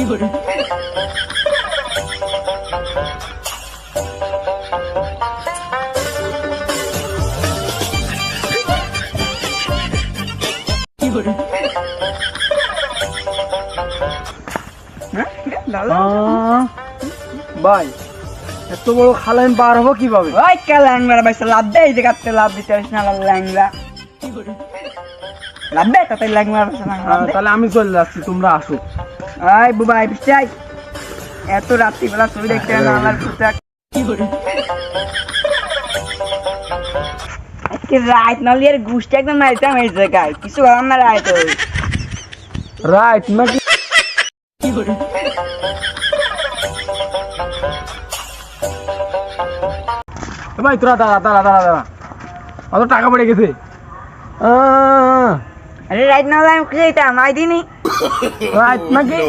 ভাই এত বড় খাল আমি পার হবো কিভাবে? ওই কে ল্যাংড়া ভাই লাভ দে, এই জায়গাতে লাভ দিতে পারিস না ল্যাংড়া। লাভ দে তাতে ল্যাংড়া তাহলে আমি চলে যাচ্ছি, তোমরা আসো। এই বুবা এই পিছাই, এত রাত্রিবেলা ছবি দেখতে না আমার পুতা আজকে রাত নালি এর গুষ্টি একদম মারিতাম এই জায়গায়, কিছু করার না রাত ওই রাইট নাকি? ভাই তোরা দাঁড়া দাঁড়া দাঁড়া দাঁড়া, অত টাকা পড়ে গেছে। আরে রাত না হলে আমি খুঁজে দিতাম আই দিনই রাইট নাকি?